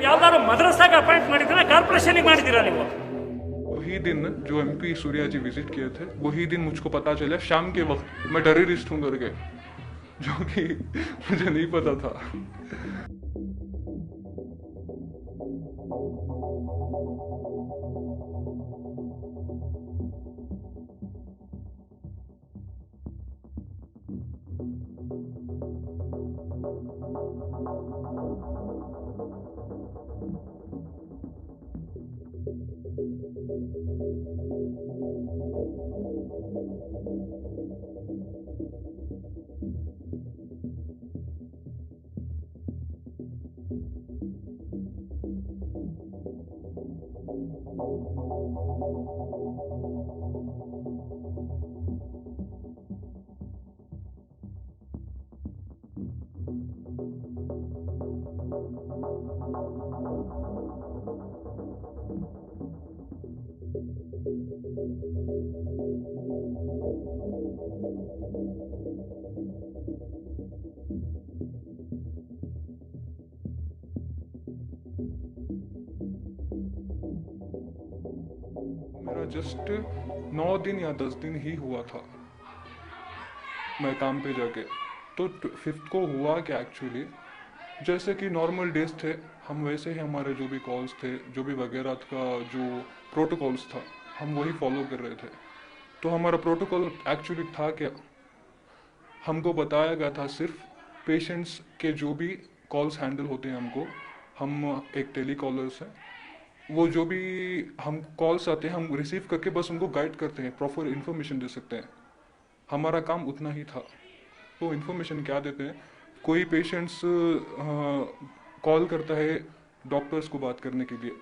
ಯಾವ್ದಾದ್ರು ಮದ್ರಸಾಗೆ ಅಪಾಯಿಂಟ್ ಮಾಡಿದ್ರೆ ಕಾರ್ಪೊರೇಷನ್ಗೆ ಮಾಡಿದ್ದೀರಾ ನೀವು? वही दिन जो MP सूर्या जी विजिट किए थे, वही दिन मुझको पता चला शाम के वक्त मैं टेररिस्ट हूँ करके, जो कि मुझे नहीं पता था। मेरा जस्ट 9 दिन या 10 दिन ही हुआ था मैं काम पे जाके। तो 5th को हुआ क्या एक्चुअली, जैसे कि नॉर्मल डेज थे हम वैसे ही हमारे जो भी कॉल्स थे, जो भी वगैरह का जो प्रोटोकॉल्स था हम वही फॉलो कर रहे थे। तो हमारा प्रोटोकॉल एक्चुअली था क्या, हमको बताया गया था सिर्फ पेशेंट्स के जो भी कॉल्स हैंडल होते हैं हमको, हम एक टेलीकॉलर्स हैं, वो जो भी हम कॉल्स आते हैं हम रिसीव करके बस उनको गाइड करते हैं, प्रॉपर इन्फॉर्मेशन दे सकते हैं, हमारा काम उतना ही था। तो इन्फॉर्मेशन क्या देते हैं, कोई पेशेंट्स कॉल करता है डॉक्टर्स को बात करने के लिए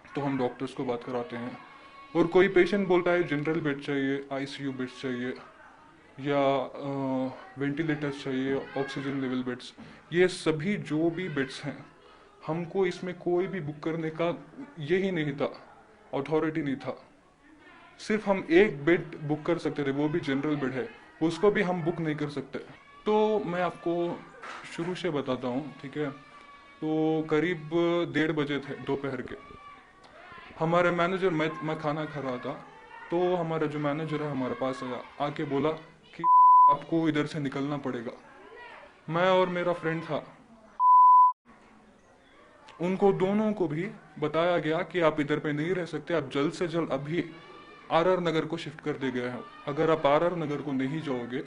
तो हम डॉक्टर्स को बात कराते हैं, और कोई पेशेंट बोलता है जनरल बेड चाहिए, ICU बेड्स चाहिए या वेंटिलेटर्स चाहिए, ऑक्सीजन लेवल बेड्स, ये सभी जो भी बेड्स हैं हमको इसमें कोई भी बुक करने का यही नहीं था, अथॉरिटी नहीं था। सिर्फ हम एक बेड बुक कर सकते थे, वो भी जनरल बेड है, उसको भी हम बुक नहीं कर सकते। तो मैं आपको शुरू से बताता हूँ, ठीक है। तो करीब 1:30 बजे थे दोपहर के, हमारे मैनेजर, मैं खाना खा रहा था, तो हमारा जो मैनेजर है हमारे पास आया, आके बोला कि आपको इधर से निकलना पड़ेगा। मैं और मेरा फ्रेंड था, उनको दोनों को भी बताया गया कि आप इधर पे नहीं रह सकते, आप जल्द से जल्द अभी RR नगर को शिफ्ट कर दिए गए हैं। अगर आप RR नगर को नहीं जाओगे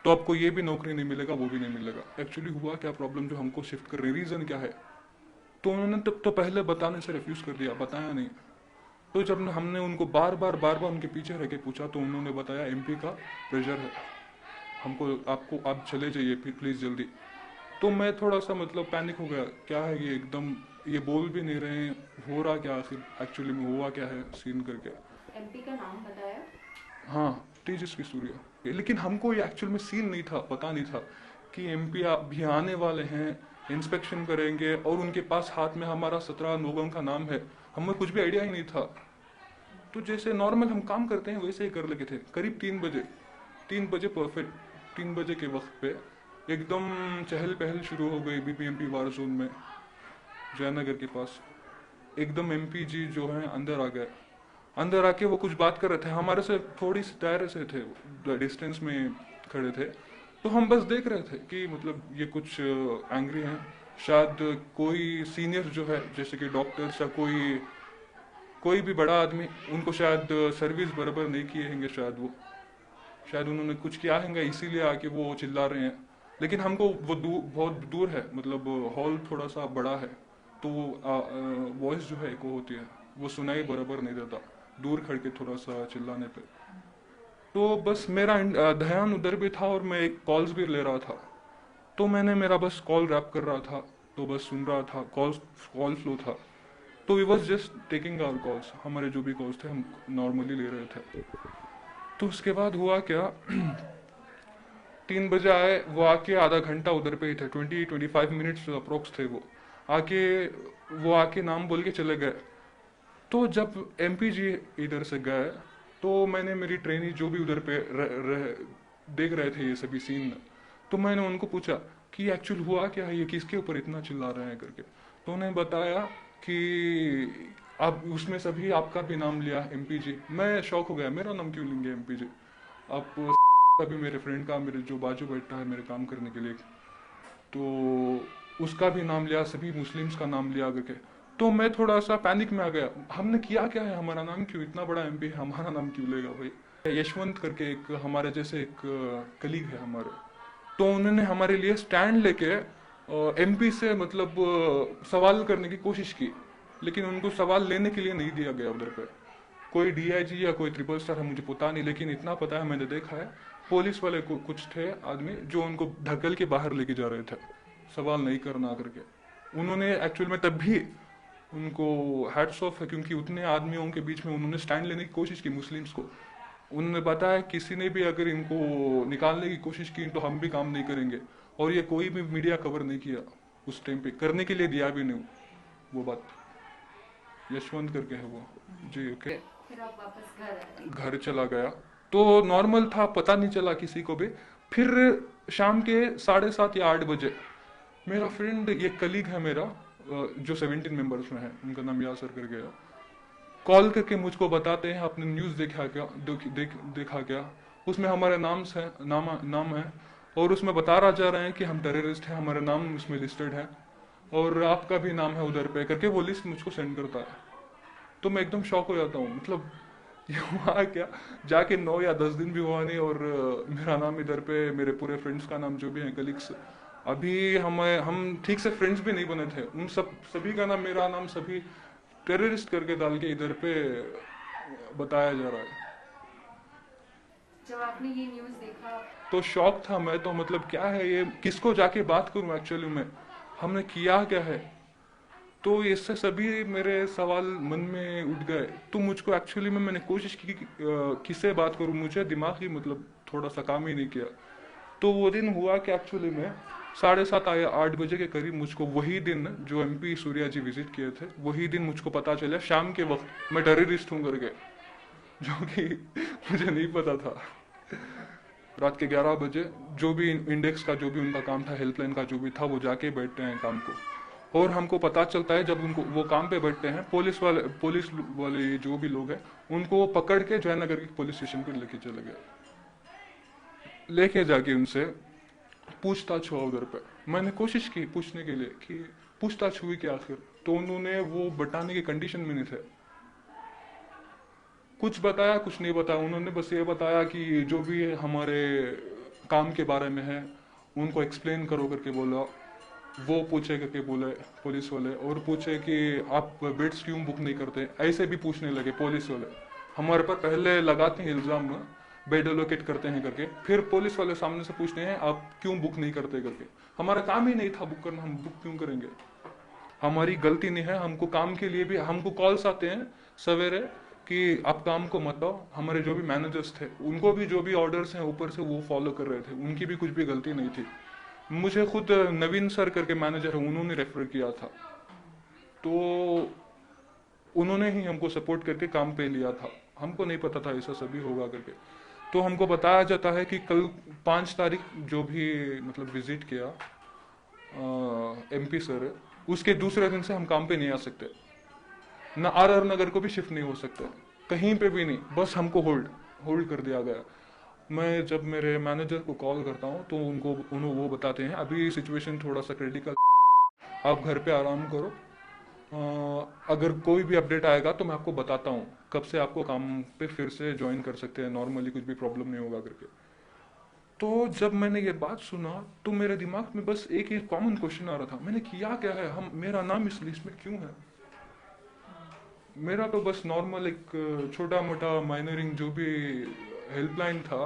तो आपको ये भी नौकरी नहीं मिलेगा, वो भी नहीं मिलेगा। एक्चुअली हुआ क्या प्रॉब्लम, जो हमको शिफ्ट कर रहे, रीज़न क्या है, तो उन्होंने तब तो पहले बताने से रिफ्यूज़ कर दिया, बताया नहीं। तो जब हमने उनको बार बार उनके पीछे रह के पूछा तो उन्होंने बताया MP का प्रेशर है, हमको आपको आप चले जाइए प्लीज़ जल्दी। तो मैं थोड़ा सा मतलब पैनिक हो गया, क्या है ये, एकदम ये बोल भी नहीं रहे हैं, हो रहा क्या आखिर, एक्चुअली में हुआ क्या है सीन करके। MP का नाम बताया? हाँ, तेजस्वी सूर्या। लेकिन हमको ये एक्चुअल में सीन नहीं था, पता नहीं था कि MP अभी आने वाले हैं, इंस्पेक्शन करेंगे और उनके पास हाथ में हमारा 17 लोगों का नाम है, हमें कुछ भी आइडिया ही नहीं था। तो जैसे नॉर्मल हम काम करते हैं वैसे ही कर लगे थे। करीब 3 बजे परफेक्ट 3 बजे के वक्त पे एकदम चहल पहल शुरू हो गई BPMP वार जोन में, जयनगर के पास। एकदम MP जी जो हैं अंदर आ गए, अंदर आके वो कुछ बात कर रहे थे, हमारे से थोड़ी सी दायरे से थे, डिस्टेंस में खड़े थे। तो हम बस देख रहे थे कि मतलब ये कुछ एंग्री हैं, शायद कोई सीनियर जो है जैसे कि डॉक्टर्स या कोई भी बड़ा आदमी, उनको शायद सर्विस बराबर नहीं किए होंगे, शायद उन्होंने कुछ किया है इसीलिए आके वो चिल्ला रहे हैं। लेकिन हमको वो बहुत दूर है, मतलब हॉल थोड़ा सा बड़ा है, तो वॉइस जो है एको होती है, वो सुनाई बराबर नहीं देता दूर खड़ के थोड़ा सा चिल्लाने पे। तो बस मेरा ध्यान उधर भी था और मैं कॉल्स भी ले रहा था, तो मैंने मेरा बस कॉल रैप कर रहा था, तो बस सुन रहा था, कॉल फ्लो था। तो we was just taking our calls, हमारे जो भी कॉल्स थे हम नॉर्मली ले रहे थे। तो उसके बाद हुआ क्या 3 बजे आए, वो आके आधा घंटा उधर पे ही थे, 20-25 मिनट्स अप्रोक्स थे। वो आके नाम बोल के चले गए। तो जब MP जी इधर से गए तो मैंने मेरी ट्रेनी जो भी उधर पे देख रहे थे ये सभी सीन, तो मैंने उनको पूछा कि एक्चुअल हुआ क्या है, ये किसके ऊपर इतना चिल्ला रहे हैं करके। तो उन्हें बताया कि आप उसमें सभी आपका भी नाम लिया एमपी जी। मैं शॉक हो गया, मेरा नाम क्यों लेंगे एमपी जी? आप अभी मेरे फ्रेंड का, मेरे जो बाजू बैठा है मेरे काम करने के लिए, तो उसका भी नाम लिया, सभी मुस्लिम्स का नाम लिया करके। तो मैं थोड़ा सा पैनिक में आ गया, हमने किया क्या है, हमारा नाम क्यों, इतना बड़ा एमपी है, हमारा नाम क्यों लेगा भाई? यशवंत करके एक हमारे जैसे एक कलीग है हमारे, तो उन्होंने हमारे लिए स्टैंड लेके एमपी से मतलब सवाल करने की कोशिश की, लेकिन उनको सवाल लेने के लिए नहीं दिया गया उधर पे। कोई डीआईजी या कोई ट्रिपल स्टार है मुझे पता नहीं, लेकिन इतना पता है मैंने देखा है पुलिस वाले को कुछ थे आदमी जो उनको ढकेल के बाहर लेके जा रहे थे सवाल नहीं करना करके। उन्होंने एक्चुअल में तब भी उनको हैट्स ऑफ है, क्योंकि उतने आदमियों के बीच में उन्होंने स्टैंड लेने की कोशिश की मुस्लिम्स को। उन्होंने बताया किसी ने भी अगर इनको निकालने की कोशिश की तो हम भी काम नहीं करेंगे, और ये कोई भी मीडिया कवर नहीं किया उस टाइम पे, करने के लिए दिया भी नहीं वो बात। यशवंत करके है वो जी। ओके, फिर आप वापस घर आए? घर चला गया तो नॉर्मल था, पता नहीं चला किसी को भी। फिर शाम के 7:30 या 8 बजे मेरा फ्रेंड, ये कलीग है मेरा जो 17 मेंबर्स में है, उनका नाम यासर करके है, कॉल करके मुझको बताते हैं आपने न्यूज़ देखा क्या? उसमें हमारे नाम है, और उसमें बता रहा जा रहे हैं कि हम टेररिस्ट हैं, हमारा नाम उसमें लिस्टेड है और आपका भी नाम है उधर पे करके वो लिस्ट मुझको सेंड करता है। तो मैं एकदम शॉक हो जाता हूँ, मतलब ये हुआ क्या? जाके 9 या 10 दिन भी हुआ नहीं और मेरा नाम इधर पे, मेरे पूरे फ्रेंड्स का नाम जो भी है कलीग्स, अभी हम ठीक से फ्रेंड्स भी नहीं बने थे, उन सभी का नाम, मेरा नाम सभी टेररिस्ट करके डाल के इधर पे बताया जा रहा है। जब आपने ये न्यूज़ देखा तो शॉक था मैं तो, मतलब क्या है ये, किसको जाके बात करूं एक्चुअली में, हमने किया क्या है? तो इससे सभी मेरे सवाल मन में उठ गए। तो मुझको एक्चुअली में मैंने कोशिश की कि किससे बात करूं, मुझे दिमाग ही मतलब थोड़ा सा काम ही नहीं किया। तो वो दिन हुआ कि एक्चुअली में 7:30 या 8 बजे के करीब मुझको वही दिन जो एमपी सूर्या जी विजिट किए थे, वही दिन मुझको पता चला शाम के वक्त मैं टेररिस्ट हूँ करके, जो कि मुझे नहीं पता था। रात के 11 बजे जो भी इंडेक्स का जो भी उनका काम था, हेल्पलाइन का जो भी था, वो जाके बैठते हैं काम को, और हमको पता चलता है जब उनको वो काम पे बैठते हैं, पुलिस वाले जो भी लोग हैं उनको पकड़ के जयनगर के पुलिस स्टेशन पे लेके चले गए। लेके जाके उनसे पूछताछ हुआ उधर पे। मैंने कोशिश की पूछने के लिए कि पूछताछ हुई क्या आखिर, तो उन्होंने वो बताने की कंडीशन में नहीं थे। कुछ बताया कुछ नहीं बताया, उन्होंने बस ये बताया कि जो भी हमारे काम के बारे में है उनको एक्सप्लेन करो करके बोला। वो पूछे करके बोले पुलिस वाले, और पूछे कि आप बेड्स क्यों बुक नहीं करते, ऐसे भी पूछने लगे पुलिस वाले। हमारे पर पहले लगाते हैं इल्ज़ाम ना बेड एलोकेट करते हैं करके, फिर पुलिस वाले सामने से पूछते हैं आप क्यों बुक नहीं करते करके। हमारा काम ही नहीं था बुक करना, हम बुक क्यों करेंगे? हमारी गलती नहीं है, हमको काम के लिए भी हमको कॉल्स आते हैं सवेरे कि आप काम को मत आओ। हमारे जो भी मैनेजर्स थे उनको भी जो भी ऑर्डर्स हैं ऊपर से वो फॉलो कर रहे थे, उनकी भी कुछ भी गलती नहीं थी। मुझे खुद नवीन सर करके मैनेजर है, उन्होंने रेफर किया था, तो उन्होंने ही हमको सपोर्ट करके काम पे लिया था। हमको नहीं पता था ऐसा सभी होगा करके। तो हमको बताया जाता है कि कल 5 तारीख जो भी मतलब विजिट किया एमपी सर, उसके दूसरे दिन से हम काम पे नहीं आ सकते, ना आर नगर को भी शिफ्ट नहीं हो सकते, कहीं पे भी नहीं, बस हमको होल्ड कर दिया गया। मैं जब मेरे मैनेजर को कॉल करता हूँ तो उन्होंने वो बताते हैं अभी सिचुएशन थोड़ा सा क्रिटिकल, आप घर पे आराम करो, अगर कोई भी अपडेट आएगा तो मैं आपको बताता हूँ कब से आपको काम पे फिर से ज्वाइन कर सकते हैं, नॉर्मली कुछ भी प्रॉब्लम नहीं होगा करके। तो जब मैंने ये बात सुना तो मेरे दिमाग में बस एक ही कॉमन क्वेश्चन आ रहा था, मैंने किया क्या है, मेरा नाम इस लिस्ट में क्यों है? मेरा तो बस नॉर्मल एक छोटा मोटा माइनरिंग जो भी हेल्पलाइन था,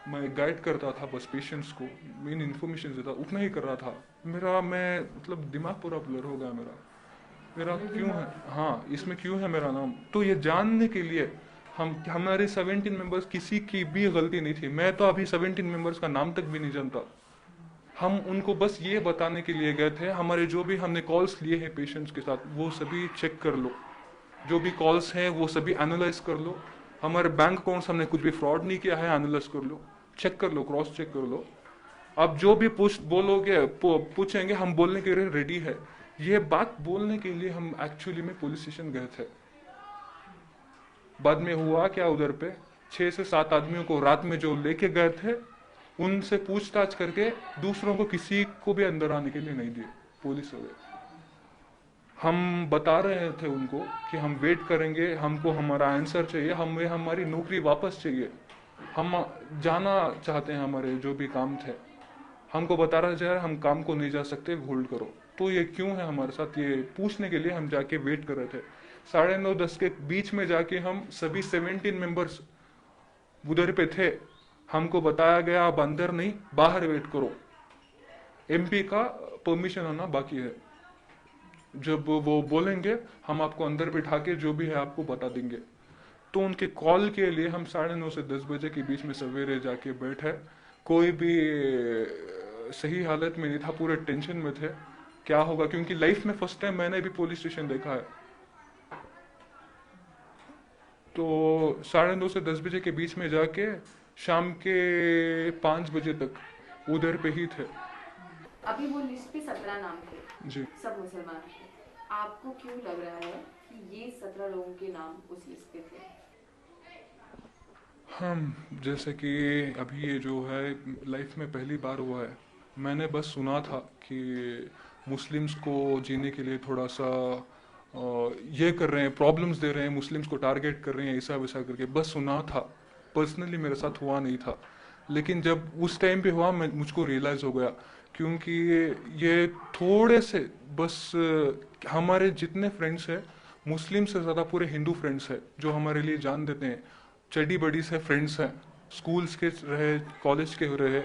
मैं गाइड करता था बस पेशेंट्स को, मेन इन्फॉर्मेशन देता, उतना ही कर रहा था। मैं मतलब दिमाग पूरा ब्लर हो गया मेरा क्यों है, हाँ इसमें क्यों है मेरा नाम? तो ये जानने के लिए हमारे 17 मेंबर्स किसी की भी गलती नहीं थी। मैं तो अभी 17 मेंबर्स का नाम तक भी नहीं जानता। हम उनको बस ये बताने के लिए गए थे, हमारे जो भी हमने कॉल्स लिए हैं पेशेंट्स के साथ वो सभी चेक कर लो, जो भी कॉल्स हैं वो सभी एनालाइज कर लो, हमारे बैंक अकाउंट्स हमने कुछ भी फ्रॉड नहीं किया है एनालाइज कर लो, चेक कर लो, क्रॉस चेक कर लो। अब जो भी बोलोगे पूछेंगे हम बोलने के लिए रेडी है, ये बात बोलने के लिए हम एक्चुअली में पुलिस स्टेशन गए थे। बाद में हुआ क्या, उधर पे 6 से 7 आदमियों को रात में जो लेके गए थे उनसे पूछताछ करके दूसरों को किसी को भी अंदर आने के लिए नहीं दिए पुलिस वाले। हम बता रहे थे उनको कि हम वेट करेंगे, हमको हमारा आंसर चाहिए, हमें हमारी नौकरी वापस चाहिए, हम जाना चाहते हैं, हमारे जो भी काम थे हमको बता रहा जाए हम काम को नहीं जा सकते, होल्ड करो। तो ये क्यों है हमारे साथ, ये पूछने के लिए हम जाके वेट कर रहे थे। 9:30-10 के बीच में जाके हम सभी 17 मेंबर्स उधर पे थे। हमको बताया गया आप अंदर नहीं, बाहर वेट करो, एमपी का परमिशन आना बाकी है, जब वो बोलेंगे हम आपको अंदर बिठा के जो भी है आपको बता देंगे। तो उनके कॉल के लिए हम 9:30 से 10 बजे के बीच में सवेरे जाके बैठे। कोई भी सही हालत में नहीं था, पूरे टेंशन में थे क्या होगा, क्योंकि लाइफ में फर्स्ट टाइम मैंने भी पुलिस स्टेशन देखा है। तो 9:30 से 10 बजे के बीच में जाके शाम के 5 बजे तक उधर पे ही थे। अभी वो लिस्ट पे 17 नाम थे, जी सब मुसलमान थे। आपको क्यों लग रहा है कि ये 17 लोगों के नाम उस लिस्ट पे थे? हम जैसे कि अभी ये जो है लाइफ में पहली बार हुआ है। मैंने बस सुना था कि मुस्लिम्स को जीने के लिए थोड़ा सा ये कर रहे हैं, प्रॉब्लम्स दे रहे हैं, मुस्लिम्स को टारगेट कर रहे हैं, ऐसा वैसा करके बस सुना था। पर्सनली मेरे साथ हुआ नहीं था, लेकिन जब उस टाइम पे हुआ मुझको रियलाइज हो गया, क्योंकि ये थोड़े से बस हमारे जितने फ्रेंड्स हैं मुस्लिम से ज़्यादा पूरे हिंदू फ्रेंड्स हैं जो हमारे लिए जान देते हैं। चड्डी बड़ी से फ्रेंड्स हैं, स्कूल्स के रहे, कॉलेज के रहे,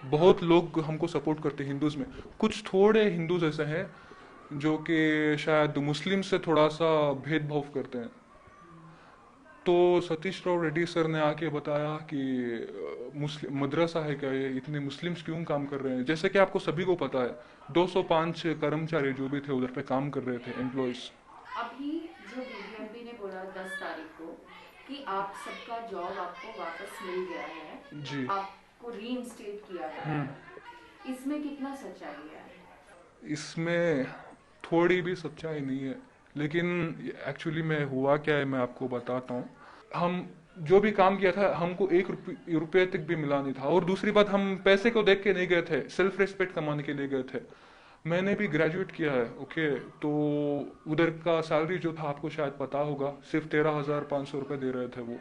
बहुत लोग हमको सपोर्ट करते हैं हिंदूज में। कुछ थोड़े हिंदूज ऐसे हैं जो कि शायद मुस्लिम से थोड़ा सा भेदभाव करते हैं। तो सतीश राव रेड्डी सर ने आके बताया कि मुस्लिम मदरसा है क्या, ये इतने मुस्लिम्स क्यों काम कर रहे हैं। जैसे कि आपको सभी को पता है 205 कर्मचारी जो भी थे उधर पे काम कर रहे थे, एम्प्लॉयज। अभी जो बीबीएमपी ने बोला 10 तारीख को कि आप सबका जॉब आपको वापस मिल गया है, जी आपको रीइंस्टेट किया है, इसमें कितना सच्चाई है? इसमें थोड़ी भी सच्चाई नहीं है, लेकिन एक्चुअली में हुआ क्या है मैं आपको बताता हूँ। हम जो भी काम किया था हमको 1 रुपये तक भी मिला नहीं था। और दूसरी बात, हम पैसे को देख के नहीं गए थे, सेल्फ रेस्पेक्ट कमाने के लिए गए थे। मैंने भी ग्रेजुएट किया है, ओके। तो उधर का सैलरी जो था आपको शायद पता होगा, सिर्फ 13,500 रुपये दे रहे थे वो।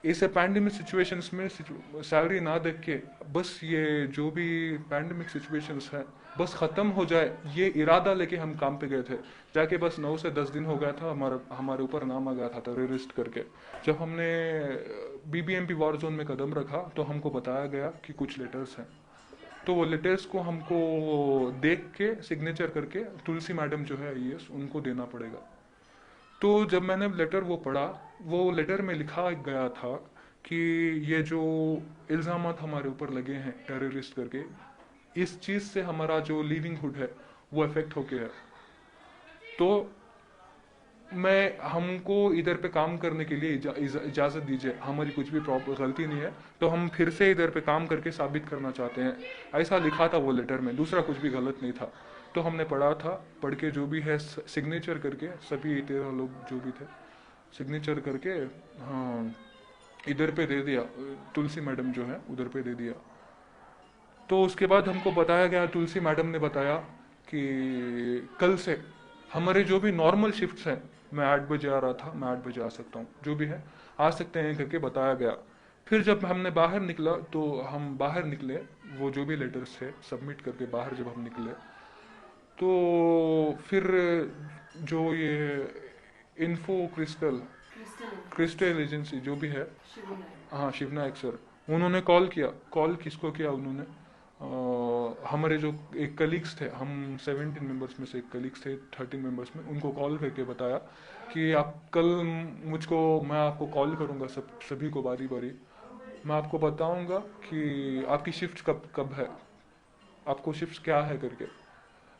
ऐसे पैंडेमिक सिचुएशंस में सैलरी ना देख के बस ये जो भी पैंडेमिक सिचुएशंस है बस ख़त्म हो जाए, ये इरादा लेके हम काम पे गए थे। जाके बस 9 से 10 दिन हो गया था, हमारे ऊपर नाम आ गया था टेररिस्ट करके। जब हमने बीबीएमपी वॉर जोन में कदम रखा तो हमको बताया गया कि कुछ लेटर्स हैं, तो वो लेटर्स को हमको देख के सिग्नेचर करके तुलसी मैडम जो है आईएएस उनको देना पड़ेगा। तो जब मैंने लेटर वो पढ़ा, वो लेटर में लिखा गया था कि ये जो इल्ज़ामात हमारे ऊपर लगे हैं टेररिस्ट करके, इस चीज़ से हमारा जो लिविंगहुड है वो अफेक्ट हो गया है। तो हमको इधर पे काम करने के लिए इजाज़त दीजिए, हमारी कुछ भी गलती नहीं है, तो हम फिर से इधर पे काम करके साबित करना चाहते हैं। ऐसा लिखा था वो लेटर में, दूसरा कुछ भी गलत नहीं था। तो हमने पढ़ा था, पढ़ के जो भी है सिग्नेचर करके, सभी 13 लोग जो भी थे सिग्नेचर करके हाँ इधर पे दे दिया, तुलसी मैडम जो है उधर पे दे दिया। तो उसके बाद हमको बताया गया, तुलसी मैडम ने बताया कि कल से हमारे जो भी नॉर्मल शिफ्ट्स हैं, मैं 8 बजे आ रहा था, मैं 8 बजे आ सकता हूँ, जो भी है आ सकते हैं करके बताया गया। फिर जब हमने बाहर निकला तो हम बाहर निकले, वो जो भी लेटर्स थे सबमिट करके बाहर जब हम निकले तो फिर जो ये इन्फो क्रिस्टल एजेंसी जो भी है, हाँ शिवनायक सर, उन्होंने कॉल किया। कॉल किसको किया उन्होंने, हमारे जो एक कलीग्स थे, हम 17 मेंबर्स में से एक कलीग्स थे 13 मेंबर्स में, उनको कॉल करके बताया कि आप कल मैं आपको कॉल करूँगा, सभी को बारी बारी, मैं आपको बताऊँगा कि आपकी शिफ्ट कब है, आपको शिफ्ट क्या है करके।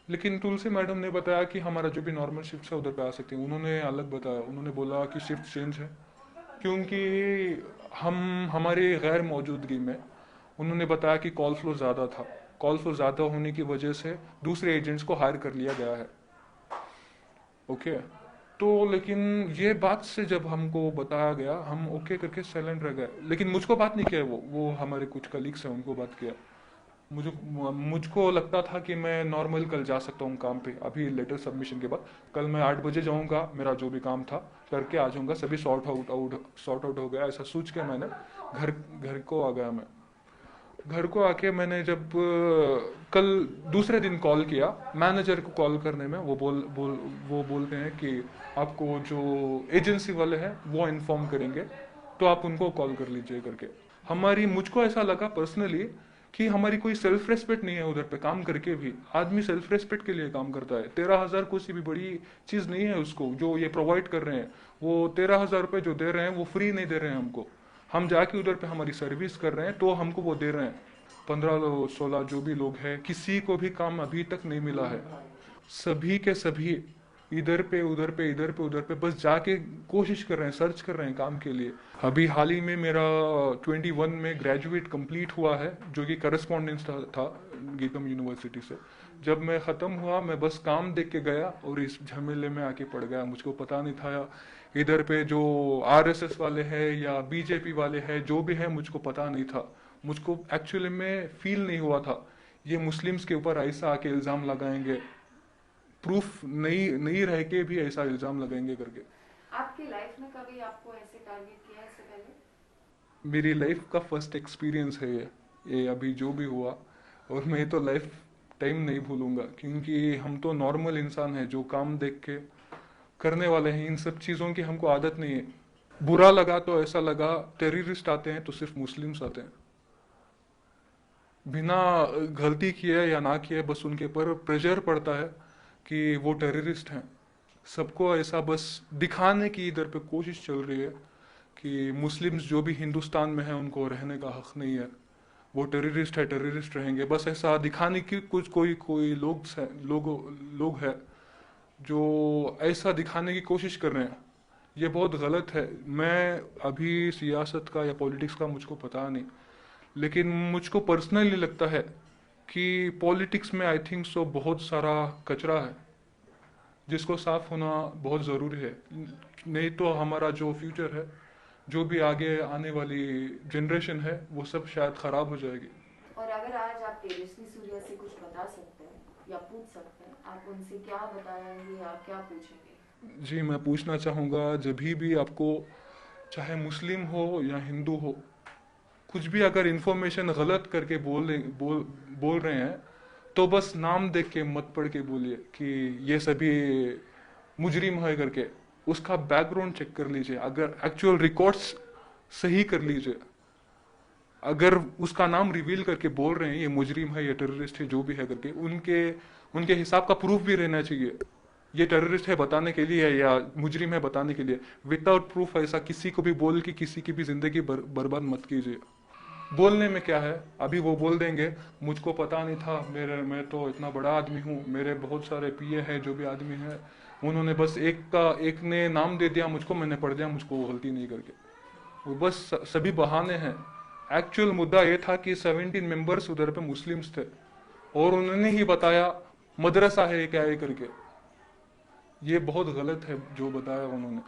लेकिन तुलसी मैडम ने बताया कि हमारा जो भी नॉर्मल शिफ्ट है उधर पे आ सकते हैं। उन्होंने अलग बताया, उन्होंने बोला कि शिफ्ट चेंज है, क्योंकि हमारी गैर मौजूदगी में उन्होंने बताया कि कॉल फ्लो ज़्यादा था, कॉल फॉर ज़्यादा होने की वजह से दूसरे एजेंट्स को हायर कर लिया गया है। ओके, तो लेकिन ये बात से जब हमको बताया गया, हम ओके करके साइलेंट रह गए। लेकिन मुझको बात नहीं किया, वो हमारे कुछ कलीग्स हैं उनको बात किया। मुझको लगता था कि मैं नॉर्मल कल जा सकता हूँ काम पे, अभी लेटर सबमिशन के बाद। कल मैं 8 बजे जाऊँगा, मेरा जो भी काम था करके आ जाऊँगा, सभी सॉर्ट आउट हो गया, ऐसा सोच के मैंने घर को आ गया। मैं घर को आके मैंने जब कल दूसरे दिन कॉल किया मैनेजर को, कॉल करने में वो बोलते हैं कि आपको जो एजेंसी वाले हैं वो इन्फॉर्म करेंगे, तो आप उनको कॉल कर लीजिए करके। मुझको ऐसा लगा पर्सनली कि हमारी कोई सेल्फ रेस्पेक्ट नहीं है उधर पे। काम करके भी आदमी सेल्फ रेस्पेक्ट के लिए काम करता है। 13,000 कोई भी बड़ी चीज नहीं है उसको, जो ये प्रोवाइड कर रहे हैं। वो 13,000 रुपये जो दे रहे हैं वो फ्री नहीं दे रहे हैं हमको। हम जाके उधर पे हमारी सर्विस कर रहे हैं तो हमको वो दे रहे हैं। 15-16 जो भी लोग हैं, किसी को भी काम अभी तक नहीं मिला है। सभी के सभी इधर पे उधर पे बस जाके कोशिश कर रहे हैं, सर्च कर रहे हैं काम के लिए। अभी हाल ही में मेरा 21 में ग्रेजुएट कंप्लीट हुआ है, जो कि करस्पॉन्डेंस था गीतम यूनिवर्सिटी से। जब मैं ख़त्म हुआ, मैं बस काम देख के गया और इस झमेले में आके पड़ गया। मुझको पता नहीं था इधर पे जो RSS वाले हैं या BJP वाले हैं, जो भी है मुझको पता नहीं था। मुझको एक्चुअली में फील नहीं हुआ था ये मुस्लिम्स के ऊपर ऐसा आके इल्ज़ाम लगाएंगे, प्रूफ नहीं रह के भी ऐसा इल्ज़ाम लगाएंगे करके। आपकी लाइफ में कभी आपको ऐसे टारगेट किया है इससे पहले? मेरी लाइफ का फर्स्ट एक्सपीरियंस है ये अभी जो भी हुआ, और मैं तो लाइफ टाइम नहीं भूलूंगा, क्योंकि हम तो नॉर्मल इंसान हैं जो काम देख के करने वाले हैं। इन सब चीज़ों की हमको आदत नहीं है। बुरा लगा तो ऐसा लगा टेररिस्ट आते हैं तो सिर्फ मुस्लिम्स आते हैं, बिना गलती किए या ना किए बस उनके ऊपर प्रेशर पड़ता है कि वो टेररिस्ट हैं। सबको ऐसा बस दिखाने की इधर पे कोशिश चल रही है कि मुस्लिम्स जो भी हिंदुस्तान में हैं उनको रहने का हक नहीं है, वो टेररिस्ट है, टेररिस्ट रहेंगे। बस ऐसा दिखाने की कुछ कोई लोग है जो ऐसा दिखाने की कोशिश कर रहे हैं। ये बहुत गलत है। मैं अभी सियासत का या पॉलिटिक्स का मुझको पता नहीं, लेकिन मुझको पर्सनली लगता है कि पॉलिटिक्स में आई थिंक सो बहुत सारा कचरा है जिसको साफ होना बहुत ज़रूरी है। नहीं तो हमारा जो फ्यूचर है, जो भी आगे आने वाली जनरेशन है, वो सब शायद ख़राब हो जाएगी। और अगर आज आप तेजस्वी सूर्या से कुछ बता सकते हैं या पूछ सकते हैं, आप उनसे क्या बताएंगे या क्या पूछेंगे? जी, मैं पूछना चाहूँगा, जब भी आपको चाहे मुस्लिम हो या हिंदू हो, कुछ भी अगर इन्फॉर्मेशन गलत करके बोल रहे हैं तो बस नाम देख के मत पढ़ के बोलिए कि ये सभी मुजरिम है करके। उसका बैकग्राउंड चेक कर लीजिए, अगर एक्चुअल रिकॉर्ड्स सही कर लीजिए। अगर उसका नाम रिवील करके बोल रहे हैं ये मुजरिम है, ये टेररिस्ट है, जो भी है करके, उनके हिसाब का प्रूफ भी रहना चाहिए। ये टेररिस्ट है बताने के लिए या मुजरिम है बताने के लिए। विदाउट प्रूफ ऐसा किसी को भी बोल के किसी की भी जिंदगी बर्बाद मत कीजिए। बोलने में क्या है, अभी वो बोल देंगे मुझको पता नहीं था, मैं तो इतना बड़ा आदमी हूँ, मेरे बहुत सारे PA हैं जो भी आदमी हैं, उन्होंने बस एक ने नाम दे दिया मुझको, मैंने पढ़ दिया, मुझको गलती नहीं करके। वो बस सभी बहाने हैं। एक्चुअल मुद्दा ये था कि 17 मेंबर्स उधर पे मुस्लिम्स थे और उन्होंने ही बताया मदरसा है क्या है करके। ये बहुत गलत है जो बताया उन्होंने।